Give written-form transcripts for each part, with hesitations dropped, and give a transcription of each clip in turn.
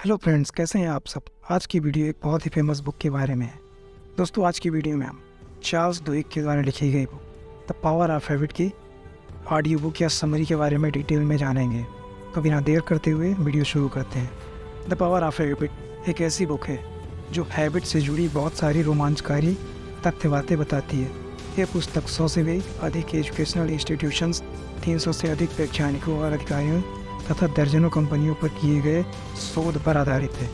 Hello friends, कैसे हैं आप सब। आज की वीडियो एक बहुत ही फेमस बुक के बारे में है। दोस्तों, आज की वीडियो में हम चार्ल्स डुइक के द्वारा लिखी गई book the power of habit की ऑडियो बुक या समरी के बारे में डिटेल में जानेंगे। तो बिना देर करते हुए वीडियो शुरू करते हैं। द पावर ऑफ हैबिट एक ऐसी बुक है जो हैबिट से जुड़ी बहुत सारी रोमांचकारी तथ्य बातें बताती है। यह पुस्तक 100 से भी अधिक एजुकेशनल इंस्टीट्यूशंस, 300 से अधिक वैज्ञानिकों और अधिकारियों तथा दर्जनों कंपनियों पर किए गए शोध पर आधारित है।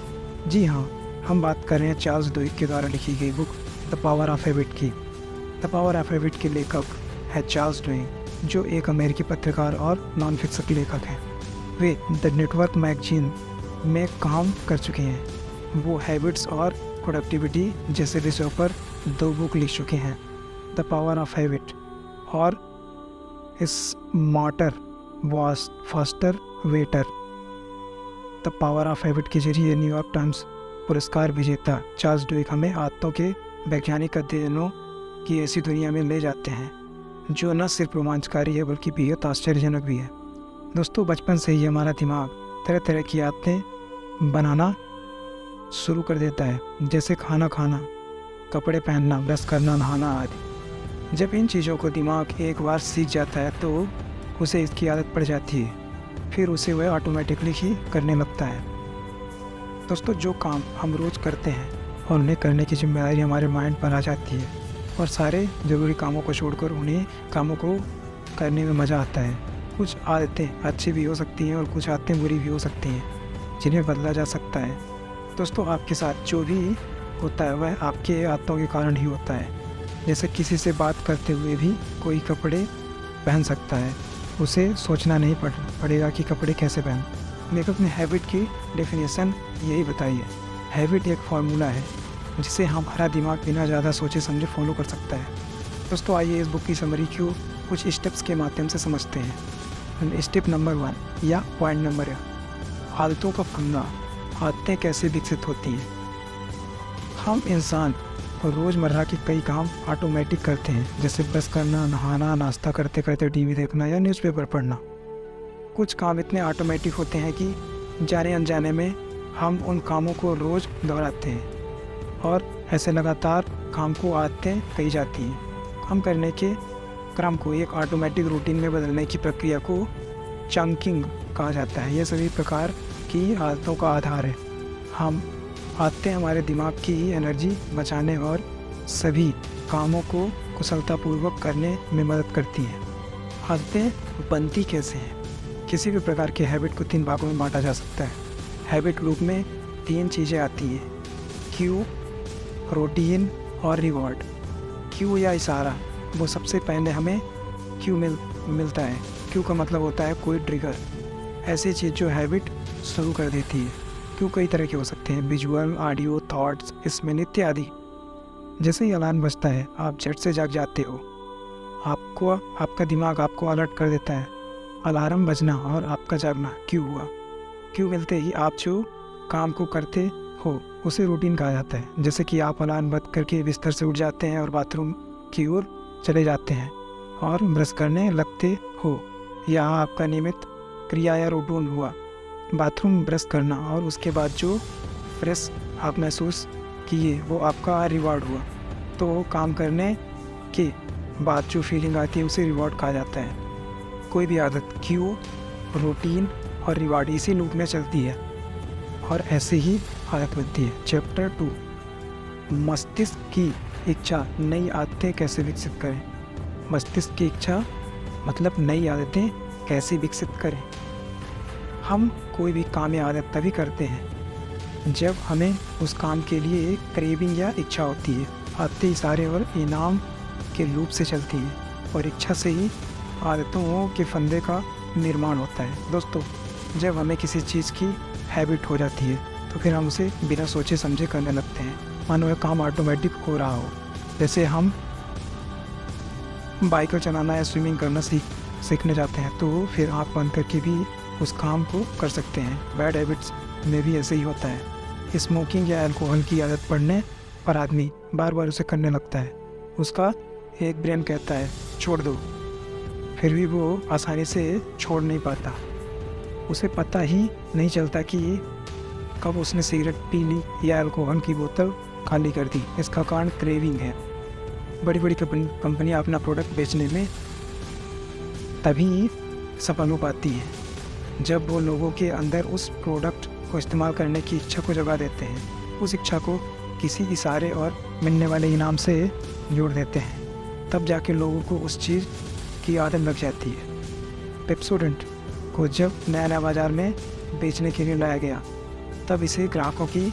जी हाँ, हम बात कर रहे हैं चार्ल्स डुइक के द्वारा लिखी गई book the power of habit की। द पावर ऑफ हैबिट के लेखक है चार्ल्स डुइक, जो एक अमेरिकी पत्रकार और नॉन फिक्शन लेखक हैं। वे द नेटवर्क मैगजीन में काम कर चुके हैं। वो हैबिट्स और प्रोडक्टिविटी जैसे विषयों पर 2 बुक लिख चुके हैं, द पावर ऑफ हैबिट और smarter was faster waiter. The power of habit के जरिए न्यूयॉर्क टाइम्स पुरस्कार विजेता चार्ल्स डुइक हमें आदतों के वैज्ञानिक अध्ययनों की ऐसी दुनिया में ले जाते हैं जो न सिर्फ रोमांचकारी है बल्कि बेहद आश्चर्यजनक भी है। दोस्तों, बचपन से ही हमारा दिमाग तरह तरह की आदतें बनाना शुरू कर देता है, जैसे खाना खाना, कपड़े पहनना, ब्रश करना, नहाना आदि। जब इन चीज़ों को दिमाग एक बार सीख जाता है तो उसे इसकी आदत पड़ जाती है, फिर उसे वह ऑटोमेटिकली ही करने लगता है। दोस्तों, जो काम हम रोज़ करते हैं और उन्हें करने की जिम्मेदारी हमारे माइंड पर आ जाती है और सारे ज़रूरी कामों को छोड़कर उन्हीं कामों को करने में मज़ा आता है। कुछ आदतें अच्छी भी हो सकती हैं और कुछ आदतें बुरी भी हो सकती हैं, जिन्हें बदला जा सकता है। दोस्तों, आपके साथ जो भी होता है वह आपके आदतों के कारण ही होता है। जैसे किसी से बात करते हुए भी कोई कपड़े पहन सकता है, उसे सोचना नहीं पड़ेगा कि कपड़े कैसे पहन। लेखक ने हैबिट की डेफिनेशन यही बताई है। हैबिट एक फार्मूला है जिसे हमारा दिमाग बिना ज़्यादा सोचे समझे फॉलो कर सकता है। दोस्तों, आइए इस बुक की समरी को कुछ स्टेप्स के माध्यम से समझते हैं। स्टेप नंबर 1 या पॉइंट नंबर 1, आदतों का फंडा। आदतें कैसे विकसित होती हैं। हम इंसान रोज़मर्रा के कई काम ऑटोमेटिक करते हैं, जैसे ब्रश करना, नहाना, नाश्ता करते करते टीवी देखना या न्यूज़पेपर पढ़ना। कुछ काम इतने ऑटोमेटिक होते हैं कि जाने अनजाने में हम उन कामों को रोज़ दोहराते हैं और ऐसे लगातार काम को आदतें कही जाती हैं। हम करने के क्रम को एक ऑटोमेटिक रूटीन में बदलने की प्रक्रिया को चंकिंग कहा जाता है। यह सभी प्रकार की आदतों का आधार है। हम आदतें हमारे दिमाग की एनर्जी बचाने और सभी कामों को कुशलतापूर्वक करने में मदद करती हैं। आदतें बनती कैसे हैं। किसी भी प्रकार के हैबिट को 3 भागों में बांटा जा सकता है। हैबिट ग्रुप में 3 चीज़ें आती हैं, क्यू, रूटीन और रिवॉर्ड। क्यू या इशारा, वो सबसे पहले हमें क्यू मिलता है। क्यू का मतलब होता है कोई ट्रिगर, ऐसी चीज़ जो हैबिट शुरू कर देती है। क्यों कई तरह के हो सकते हैं, विजुअल, ऑडियो, थॉट्स, स्मेल इत्यादि। जैसे ही अलार्म बजता है आप झट से जाग जाते हो। आपका दिमाग आपको अलर्ट कर देता है। अलार्म बजना और आपका जागना क्यों हुआ। क्यों मिलते ही आप जो काम को करते हो उसे रूटीन कहा जाता है। जैसे कि आप अलार्म बंद करके बिस्तर से उठ जाते हैं और बाथरूम की ओर चले जाते हैं और ब्रश करने लगते हो। यह आपका नियमित क्रिया या रूटीन हुआ। बाथरूम ब्रश करना और उसके बाद जो फ्रेश आप महसूस किए वो आपका रिवॉर्ड हुआ। तो काम करने के बाद जो फीलिंग आती है उसे रिवॉर्ड कहा जाता है। कोई भी आदत क्यू, रूटीन और रिवॉर्ड इसी लूप में चलती है और ऐसे ही आदत बनती है। चैप्टर 2, मस्तिष्क की इच्छा, नई आदतें कैसे विकसित करें। मस्तिष्क की इच्छा मतलब नई आदतें कैसे विकसित करें। हम कोई भी काम या आदत तभी करते हैं जब हमें उस काम के लिए एक क्रेविंग या इच्छा होती है। आदतें इशारे और इनाम के लूप से चलती हैं और इच्छा से ही आदतों के फंदे का निर्माण होता है। दोस्तों, जब हमें किसी चीज़ की हैबिट हो जाती है तो फिर हम उसे बिना सोचे समझे करने लगते हैं, मानो यह काम ऑटोमेटिक हो रहा हो। जैसे हम बाइक चलाना या स्विमिंग करना सीखने जाते हैं तो फिर आँख बंद करके भी उस काम को कर सकते हैं। बैड हैबिट्स में भी ऐसे ही होता है। स्मोकिंग या अल्कोहल की आदत पड़ने पर आदमी बार बार उसे करने लगता है। उसका एक ब्रेन कहता है छोड़ दो, फिर भी वो आसानी से छोड़ नहीं पाता। उसे पता ही नहीं चलता कि कब उसने सिगरेट पी ली या अल्कोहल की बोतल खाली कर दी। इसका कारण क्रेविंग है। बड़ी बड़ी कंपनियां अपना प्रोडक्ट बेचने में तभी सफल हो पाती हैं जब वो लोगों के अंदर उस प्रोडक्ट को इस्तेमाल करने की इच्छा को जगा देते हैं, उस इच्छा को किसी इशारे और मिलने वाले इनाम से जोड़ देते हैं। तब जाके लोगों को उस चीज़ की आदत लग जाती है। पेप्सोडेंट को जब नया बाज़ार में बेचने के लिए लाया गया, तब इसे ग्राहकों की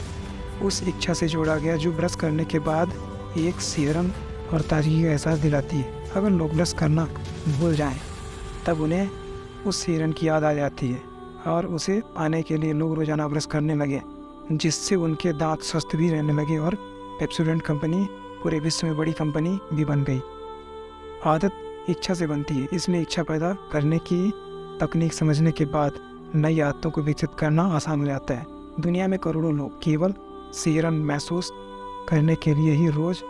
उस इच्छा से जोड़ा गया जो ब्रश करने के बाद एक सीरम और ताजगी का एहसास दिलाती है। अगर लोग ब्रश करना भूल जाएं, तब उन्हें उस सीरम की याद आ जाती है और उसे पाने के लिए लोग रोज़ाना ब्रश करने लगे, जिससे उनके दांत स्वस्थ भी रहने लगे और पेप्सोडेंट कंपनी पूरे विश्व में बड़ी कंपनी भी बन गई। आदत इच्छा से बनती है, इसलिए इच्छा पैदा करने की तकनीक समझने के बाद नई आदतों को विकसित करना आसान हो जाता है। दुनिया में करोड़ों लोग केवल सीरम महसूस करने के लिए ही रोज़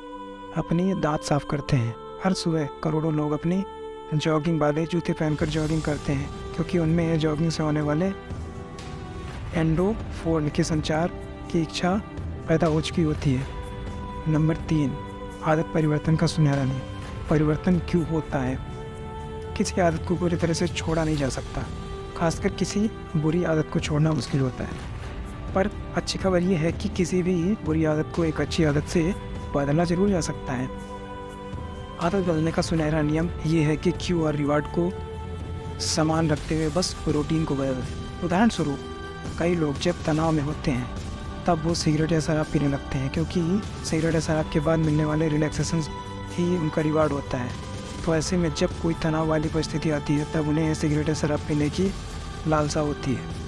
अपनी दांत साफ करते हैं। हर सुबह करोड़ों लोग अपनी जॉगिंग वाले जूते पहनकर जॉगिंग करते हैं, क्योंकि उनमें जॉगिंग से होने वाले एंडोर्फिन के संचार की इच्छा पैदा हो चुकी होती है। नंबर 3, आदत परिवर्तन का सुनहरा नियम। परिवर्तन क्यों होता है? किसी आदत को पूरी तरह से छोड़ा नहीं जा सकता, खासकर किसी बुरी आदत को छोड़ना मुश्किल होता है। पर अच्छी खबर यह है कि किसी भी बुरी आदत को एक अच्छी आदत से बदला जरूर जा सकता है। आदत बदलने का सुनहरा नियम ये है कि क्यू और रिवार्ड को समान रखते हुए बस रूटीन को बदल दें। उदाहरण स्वरूप, कई लोग जब तनाव में होते हैं तब वो सिगरेट या शराब पीने लगते हैं, क्योंकि सिगरेट या शराब के बाद मिलने वाले रिलैक्सेशन ही उनका रिवार्ड होता है। तो ऐसे में जब कोई तनाव वाली परिस्थिति आती है तब उन्हें सिगरेट या शराब पीने की लालसा होती है।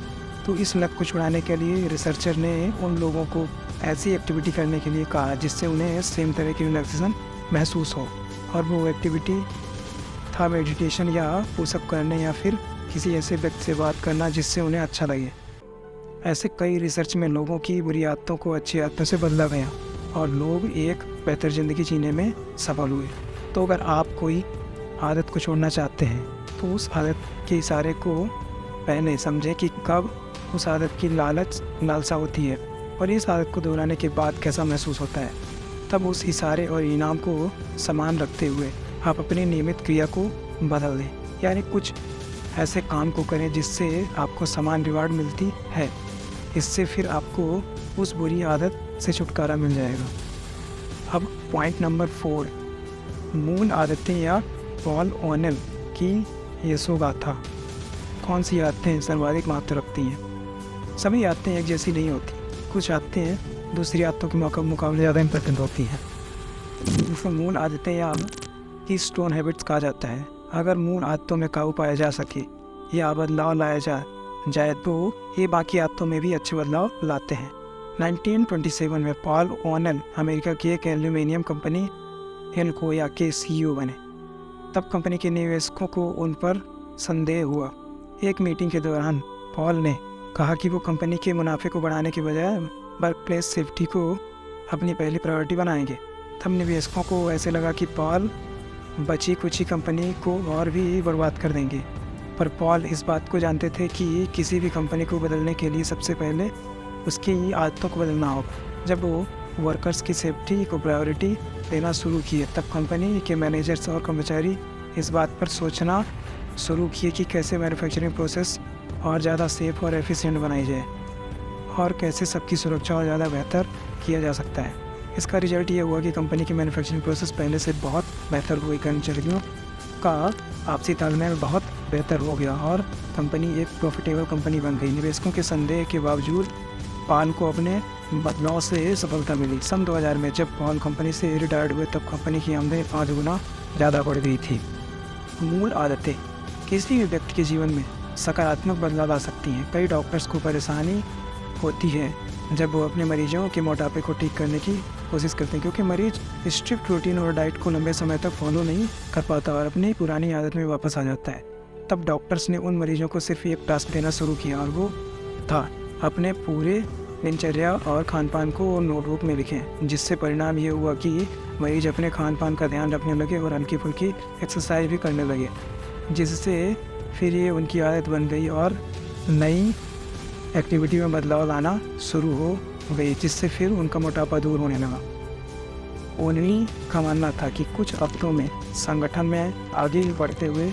तो इस लत को छुड़ाने के लिए रिसर्चर ने उन लोगों को ऐसी एक्टिविटी करने के लिए कहा जिससे उन्हें सेम तरह की रिलैक्सेशन महसूस हो, और वो एक्टिविटी था मेडिटेशन या पुशअप करने या फिर किसी ऐसे व्यक्ति से बात करना जिससे उन्हें अच्छा लगे। ऐसे कई रिसर्च में लोगों की बुरी आदतों को अच्छी आदतों से बदला गया और लोग एक बेहतर ज़िंदगी जीने में सफल हुए। तो अगर आप कोई आदत को छोड़ना चाहते हैं तो उस आदत के इशारे को पहले समझें कि कब उस आदत की लालसा होती है और इस आदत को दोहराने के बाद कैसा महसूस होता है। तब उस इशारे और इनाम को समान रखते हुए आप अपनी नियमित क्रिया को बदल दें, यानी कुछ ऐसे काम को करें जिससे आपको समान रिवार्ड मिलती है। इससे फिर आपको उस बुरी आदत से छुटकारा मिल जाएगा। अब पॉइंट नंबर 4, मूल आदतें या पॉल ओनेल की यशोगाथा। कौन सी आदतें सर्वाधिक महत्व रखती हैं? सभी आदतें एक जैसी नहीं होती। कुछ आदतें दूसरी आदतों के मुकाबले ज़्यादा इम्पोर्टेंट होती हैं। इसको मूल आदतें या कीस्टोन हैबिट्स कहा जाता है। अगर मूल आदतों में काबू पाया जा सके या बदलाव लाया जाए तो ये बाकी आदतों में भी अच्छे बदलाव लाते हैं। 1927 में पॉल ओनेल अमेरिका की एक एल्यूमिनियम कंपनी एल्कोया के CEO बने। तब कंपनी के निवेशकों को उन पर संदेह हुआ। एक मीटिंग के दौरान पॉल ने कहा कि वो कंपनी के मुनाफे को बढ़ाने के बजाय वर्कप्लेस सेफ्टी को अपनी पहली प्रायोरिटी बनाएंगे। तब निवेशकों को ऐसे लगा कि पॉल बची कुची कंपनी को और भी बर्बाद कर देंगे, पर पॉल इस बात को जानते थे कि किसी भी कंपनी को बदलने के लिए सबसे पहले उसकी आदतों को बदलना होगा। जब वो वर्कर्स की सेफ्टी को प्रायोरिटी देना शुरू किए, तब कंपनी के मैनेजर्स और कर्मचारी इस बात पर सोचना शुरू किए कि कैसे मैन्युफैक्चरिंग प्रोसेस और ज़्यादा सेफ और एफिशिएंट बनाई जाए और कैसे सबकी सुरक्षा और ज़्यादा बेहतर किया जा सकता है। इसका रिजल्ट ये हुआ कि कंपनी की मैन्युफैक्चरिंग प्रोसेस पहले से बहुत बेहतर हुई, कर्मचारियों का आपसी तालमेल बहुत बेहतर हो गया और कंपनी एक प्रॉफिटेबल कंपनी बन गई। निवेशकों के संदेह के बावजूद पॉल को अपने बदलाव से सफलता मिली। सन 2000 में जब पॉल कंपनी से रिटायर्ड हुए तब कंपनी की आमदनी 5 गुना ज़्यादा बढ़ गई थी। मूल आदतें किसी भी व्यक्ति के जीवन में सकारात्मक बदलाव ला सकती हैं। कई डॉक्टर्स को परेशानी होती है जब वो अपने मरीजों के मोटापे को ठीक करने की कोशिश करते हैं, क्योंकि मरीज स्ट्रिक्ट रूटीन और डाइट को लंबे समय तक फॉलो नहीं कर पाता और अपनी पुरानी आदत में वापस आ जाता है। तब डॉक्टर्स ने उन मरीजों को सिर्फ एक टास्क देना शुरू किया और वो था अपने पूरे दिनचर्या और खान पान को नोटबुक में लिखें, जिससे परिणाम ये हुआ कि मरीज अपने खान पान का ध्यान रखने लगे और हल्की फुल्की एक्सरसाइज भी करने लगे, जिससे फिर ये उनकी आदत बन गई और नई एक्टिविटी में बदलाव लाना शुरू हो गई, जिससे फिर उनका मोटापा दूर होने लगा। उन्हीं का मानना था कि कुछ हफ्तों में संगठन में आगे बढ़ते हुए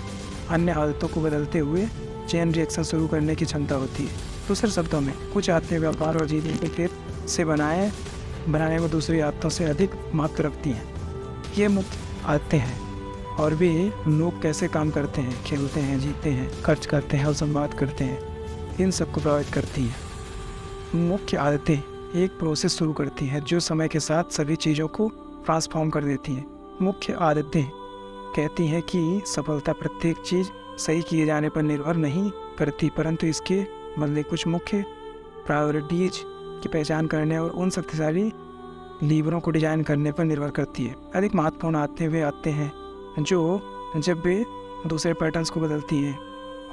अन्य आदतों को बदलते हुए चेन रिएक्शन शुरू करने की क्षमता होती है। दूसरे शब्दों में, कुछ आदतें व्यापार और जीवन के फिर से बनाने में दूसरी आदतों से अधिक महत्व रखती हैं। ये मुख्य आदतें हैं और वे लोग कैसे काम करते हैं, खेलते हैं, जीते हैं, खर्च करते हैं और संवाद करते हैं, इन सबको प्रभावित करती हैं। मुख्य आदतें एक प्रोसेस शुरू करती हैं जो समय के साथ सभी चीज़ों को ट्रांसफॉर्म कर देती हैं। मुख्य आदतें कहती हैं कि सफलता प्रत्येक चीज़ सही किए जाने पर निर्भर नहीं करती, परंतु इसके बदले कुछ मुख्य प्रायोरिटीज की पहचान करने और उन शक्तिशाली लीवरों को डिजाइन करने पर निर्भर करती है। अधिक महत्वपूर्ण आदतें वे आते हैं जो जब वे दूसरे पैटर्न्स को बदलती हैं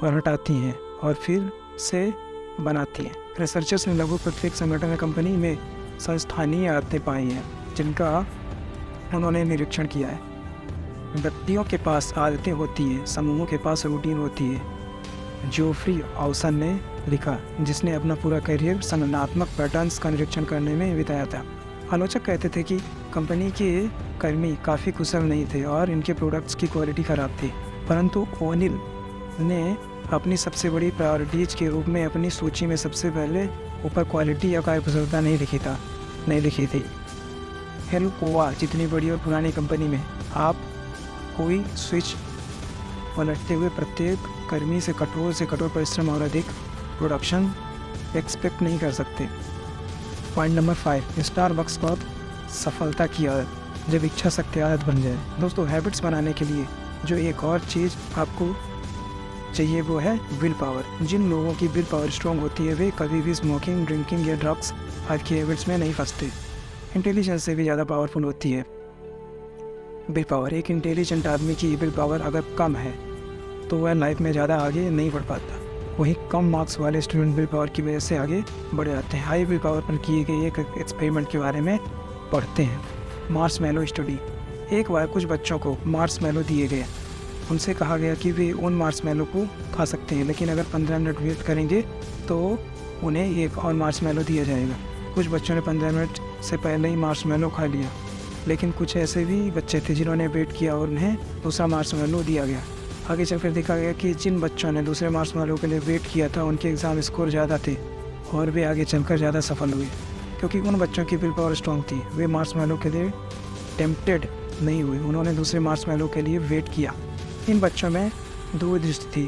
और हटाती हैं और फिर से बनाती हैं। रिसर्चर्स ने लगभग प्रत्येक संगठन या कंपनी में संस्थानीय आदतें पाई हैं जिनका उन्होंने निरीक्षण किया है। व्यक्तियों के पास आदतें होती हैं, समूहों के पास रूटीन होती है। जोफ्री ऑसन ने लिखा, जिसने अपना पूरा करियर संगठनात्मक पैटर्न्स का निरीक्षण करने में बिताया था। आलोचक कहते थे कि कंपनी के कर्मी काफ़ी कुशल नहीं थे और इनके प्रोडक्ट्स की क्वालिटी ख़राब थी, परंतु ओनिल ने अपनी सबसे बड़ी प्रायोरिटीज के रूप में अपनी सूची में सबसे पहले ऊपर क्वालिटी या कार्यकुशलता नहीं लिखी थी। हेलकोआ जितनी बड़ी और पुरानी कंपनी में आप कोई स्विच पलटते हुए प्रत्येक कर्मी से कठोर परिश्रम और अधिक प्रोडक्शन एक्सपेक्ट नहीं कर सकते। पॉइंट नंबर 5, स्टारबक्स को सफलता की आदत जब इच्छा शक्ति आदत बन जाए। दोस्तों, हैबिट्स बनाने के लिए जो एक और चीज़ आपको चाहिए वो है विल पावर। जिन लोगों की विल पावर स्ट्रॉन्ग होती है वे कभी भी स्मोकिंग, ड्रिंकिंग या ड्रग्स आदि की हैबिट्स में नहीं फंसते। इंटेलिजेंस से भी ज़्यादा पावरफुल होती है विल पावर। एक इंटेलिजेंट आदमी की विल पावर अगर कम है तो वह लाइफ में ज़्यादा आगे नहीं बढ़ पाता। वहीं कम मार्क्स वाले स्टूडेंट विल पावर की वजह से आगे बढ़ जाते हैं। हाई विल पावर पर किए गए एक एक्सपेरिमेंट के बारे में पढ़ते हैं। Marshmallow study. एक बार कुछ बच्चों को मार्शमैलो दिए गए। उनसे कहा गया कि वे उन मार्शमैलो को खा सकते हैं, लेकिन अगर 15 मिनट वेट करेंगे तो उन्हें एक और मार्शमैलो दिया जाएगा। कुछ बच्चों ने 15 मिनट से पहले ही मार्शमैलो खा लिया, लेकिन कुछ ऐसे भी बच्चे थे जिन्होंने वेट किया और उन्हें दूसरा मार्शमैलो दिया गया। आगे चल कर देखा गया कि जिन बच्चों ने दूसरे मार्शमैलो के लिए वेट किया था उनके एग्ज़ाम स्कोर ज़्यादा थे और वे आगे चलकर ज़्यादा सफल हुए, क्योंकि उन बच्चों की विल पावर स्ट्रॉन्ग थी। वे मार्शमैलो के लिए टेम्प्टेड नहीं हुए, उन्होंने दूसरे मार्शमैलो के लिए वेट किया। इन बच्चों में दूरदृष्टि थी,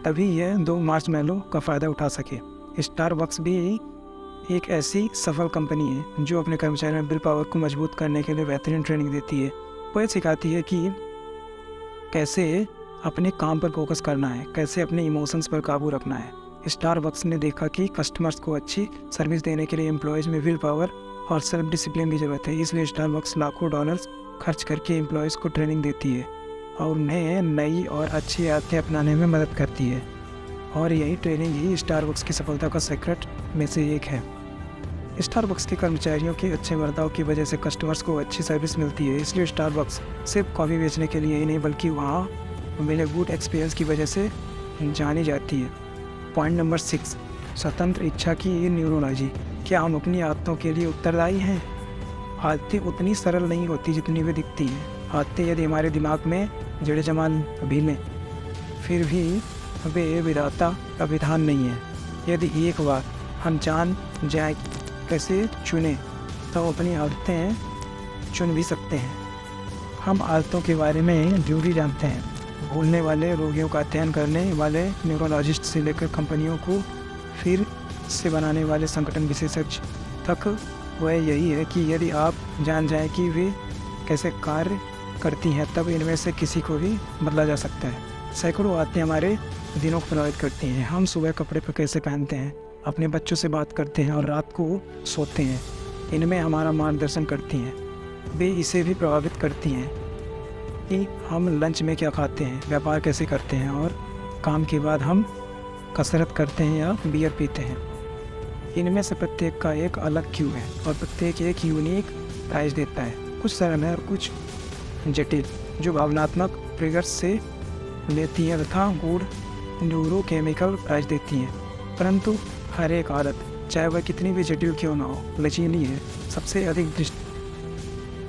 तभी यह 2 मार्शमैलो का फ़ायदा उठा सके। स्टारबक्स भी एक ऐसी सफल कंपनी है जो अपने कर्मचारियों में विल पावर को मजबूत करने के लिए बेहतरीन ट्रेनिंग देती है। वो ये सिखाती है कि कैसे अपने काम पर फोकस करना है, कैसे अपने इमोशंस पर काबू रखना है। स्टारबक्स ने देखा कि कस्टमर्स को अच्छी सर्विस देने के लिए एम्प्लॉयज़ में विल पावर और सेल्फ डिसिप्लिन की ज़रूरत है। इसलिए स्टारबक्स लाखों डॉलर्स खर्च करके एम्प्लॉयज़ को ट्रेनिंग देती है और उन्हें नई और अच्छी आदतें अपनाने में मदद करती है। और यही ट्रेनिंग ही स्टारबक्स की सफलता का सीक्रेट में से एक है। स्टारबक्स के कर्मचारियों के अच्छे बर्ताव की वजह से कस्टमर्स को अच्छी सर्विस मिलती है। इसलिए स्टारबक्स सिर्फ कॉफ़ी बेचने के लिए ही नहीं बल्कि वहाँ मिले गुड एक्सपीरियंस की वजह से जानी जाती है। पॉइंट नंबर 6, स्वतंत्र इच्छा की न्यूरोलॉजी। क्या हम अपनी आदतों के लिए उत्तरदायी हैं? आदतें उतनी सरल नहीं होती जितनी वे दिखती हैं। आदतें यदि हमारे दिमाग में जड़ें जमा भी लें, फिर भी वे विधाता का विधान नहीं है। यदि एक बार हम जान जाए कैसे चुने तो अपनी आदतें चुन भी सकते हैं। हम आदतों के बारे में जो भी जानते हैं, भूलने वाले रोगियों का अध्ययन करने वाले न्यूरोलॉजिस्ट से लेकर कंपनियों को फिर से बनाने वाले संगठन विशेषज्ञ तक, वह यही है कि यदि आप जान जाएं कि वे कैसे कार्य करती हैं, तब इनमें से किसी को भी बदला जा सकता है। सैकड़ों आदतें हमारे दिनों को प्रभावित करती हैं। हम सुबह कपड़े पर कैसे पहनते हैं, अपने बच्चों से बात करते हैं और रात को सोते हैं, इनमें हमारा मार्गदर्शन करती हैं। वे इसे भी प्रभावित करती हैं कि हम लंच में क्या खाते हैं, व्यापार कैसे करते हैं और काम के बाद हम कसरत करते हैं या बियर पीते हैं। इनमें से प्रत्येक का एक अलग क्यू है और प्रत्येक एक यूनिक प्राइस देता है। कुछ सरल है और कुछ जटिल, जो भावनात्मक ट्रिगर्स से लेती हैं तथा गुड न्यूरोकेमिकल प्राइस देती हैं। परंतु हर एक आदत, चाहे वह कितनी भी जटिल क्यों ना हो, लचीली है। सबसे अधिक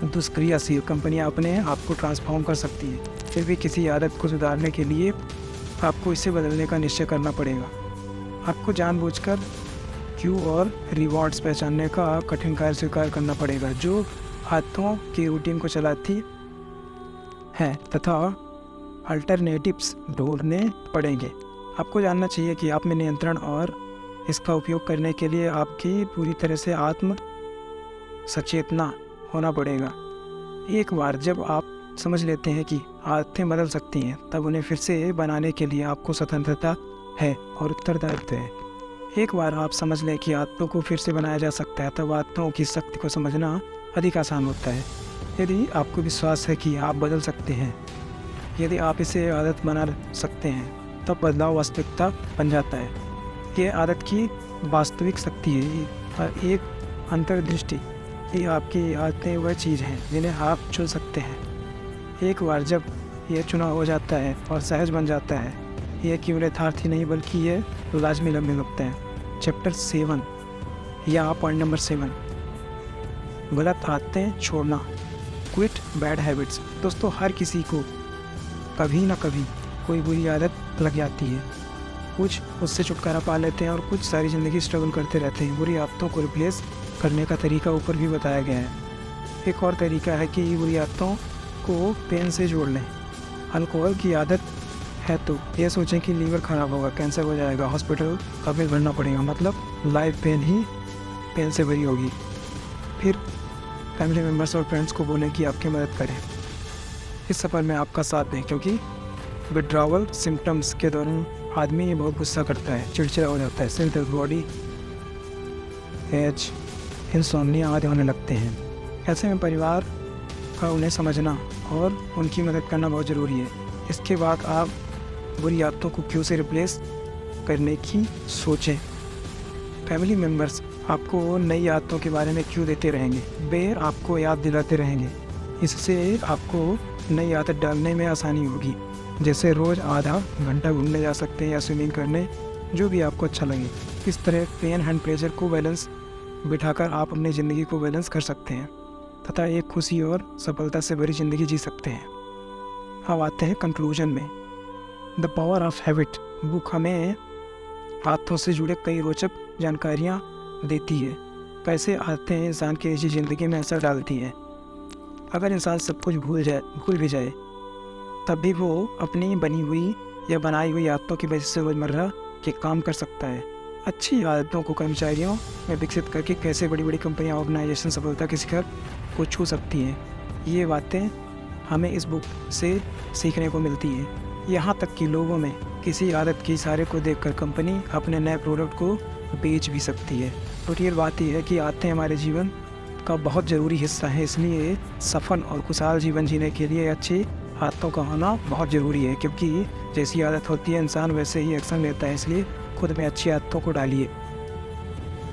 दुष्क्रियाशील कंपनियां अपने आप को ट्रांसफॉर्म कर सकती है। फिर भी किसी आदत को सुधारने के लिए आपको इसे बदलने का निश्चय करना पड़ेगा। आपको जानबूझकर क्यू और रिवॉर्ड्स पहचानने का कठिन कार्य स्वीकार करना पड़ेगा जो आदतों की रूटीन को चलाती है, तथा अल्टरनेटिव्स ढूंढने पड़ेंगे। आपको जानना चाहिए कि आप में नियंत्रण और इसका उपयोग करने के लिए आपकी पूरी तरह से आत्म सचेतना होना पड़ेगा। एक बार जब आप समझ लेते हैं कि आदतें बदल सकती हैं, तब उन्हें फिर से बनाने के लिए आपको स्वतंत्रता है और उत्तरदायित्व है। एक बार आप समझ लें कि आदतों को फिर से बनाया जा सकता है, तब आदतों की शक्ति को समझना अधिक आसान होता है। यदि आपको विश्वास है कि आप बदल सकते हैं, यदि आप इसे आदत बना सकते हैं, तब बदलाव वास्तविकता बन जाता है। ये आदत की वास्तविक शक्ति है और एक अंतर्दृष्टि। ये आपकी आदतें वह चीज़ हैं जिन्हें आप चुन सकते हैं। एक बार जब यह चुनाव हो जाता है और सहज बन जाता है, यह केवल यथार्थी नहीं बल्कि यह लाजमी लगने लगता है। चैप्टर 7 या पॉइंट नंबर 7, गलत आदतें छोड़ना, क्विट बैड हैबिट्स। दोस्तों, हर किसी को कभी ना कभी कोई बुरी आदत लग जाती है। कुछ उससे छुटकारा पा लेते हैं और कुछ सारी ज़िंदगी स्ट्रगल करते रहते हैं। बुरी आदतों को रिप्लेस करने का तरीका ऊपर भी बताया गया है। एक और तरीका है कि बुरी आदतों को पेन से जोड़ लें। अल्कोहल की आदत है तो यह सोचें कि लीवर ख़राब होगा, कैंसर हो जाएगा, हॉस्पिटल का बिल भरना पड़ेगा, मतलब लाइफ पेन से भरी होगी। फिर फैमिली मेम्बर्स और फ्रेंड्स को बोलें कि आपकी मदद करें, इस सफ़र में आपका साथ दें, क्योंकि विड्रॉवल सिम्टम्स के दौरान आदमी बहुत गुस्सा करता है, चिड़चिड़ा हो जाता है, सिर दर्द, बॉडी एज, इंसोम्निया आदि होने लगते हैं। ऐसे में परिवार का उन्हें समझना और उनकी मदद करना बहुत ज़रूरी है। इसके बाद आप बुरी आदतों को क्यों से रिप्लेस करने की सोचें। फैमिली मेम्बर्स आपको नई आदतों के बारे में क्यों देते रहेंगे, वे आपको याद दिलाते रहेंगे। इससे आपको नई आदत डालने में आसानी होगी, जैसे रोज़ आधा घंटा घूमने जा सकते हैं या स्विमिंग करने, जो भी आपको अच्छा लगे। इस तरह पेन एंड प्रेशर को बैलेंस बिठाकर आप अपनी ज़िंदगी को बैलेंस कर सकते हैं तथा एक खुशी और सफलता से भरी ज़िंदगी जी सकते हैं। अब आते हैं कंक्लूजन में। The power of habit book हमें आदतों से जुड़े कई रोचक जानकारियाँ देती है। कैसे आदतें इंसान की निजी ज़िंदगी में असर डालती हैं। अगर इंसान सब कुछ भूल भी जाए, तब भी वो अपनी बनी हुई या बनाई हुई आदतों की वजह से रोज़मर्रा के काम कर सकता है। अच्छी आदतों को कर्मचारियों में विकसित करके कैसे बड़ी बड़ी कंपनियां, ऑर्गेनाइजेशन सफलता के शिखर को छू सकती हैं, ये बातें हमें इस बुक से सीखने को मिलती है। यहाँ तक कि लोगों में किसी आदत की इशारे को देखकर कंपनी अपने नए प्रोडक्ट को बेच भी सकती है। तो ये बात यह है कि आदतें हमारे जीवन का बहुत ज़रूरी हिस्सा है। इसलिए सफल और खुशहाल जीवन जीने के लिए अच्छी आदतों का होना बहुत ज़रूरी है, क्योंकि जैसी आदत होती है इंसान वैसे ही एक्शन लेता है। इसलिए खुद में अच्छी आदतों को डालिए।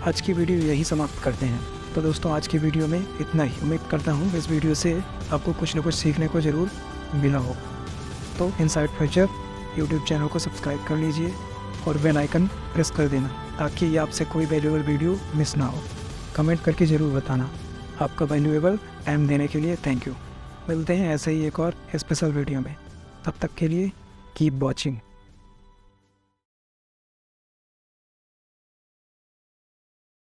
आज की वीडियो यही समाप्त करते हैं। तो दोस्तों, आज की वीडियो में इतना ही। उम्मीद करता हूँ इस वीडियो से आपको कुछ न कुछ सीखने को ज़रूर मिला हो। तो इनसाइड फ्यूचर यूट्यूब चैनल को सब्सक्राइब कर लीजिए और बेल आइकन प्रेस कर देना, ताकि आपसे कोई वैल्यूएबल वीडियो मिस ना हो। कमेंट करके ज़रूर बताना। आपका वैल्यूएबल टाइम देने के लिए थैंक यू। मिलते हैं ऐसे ही एक और स्पेशल वीडियो में। तब तक के लिए कीप वॉचिंग।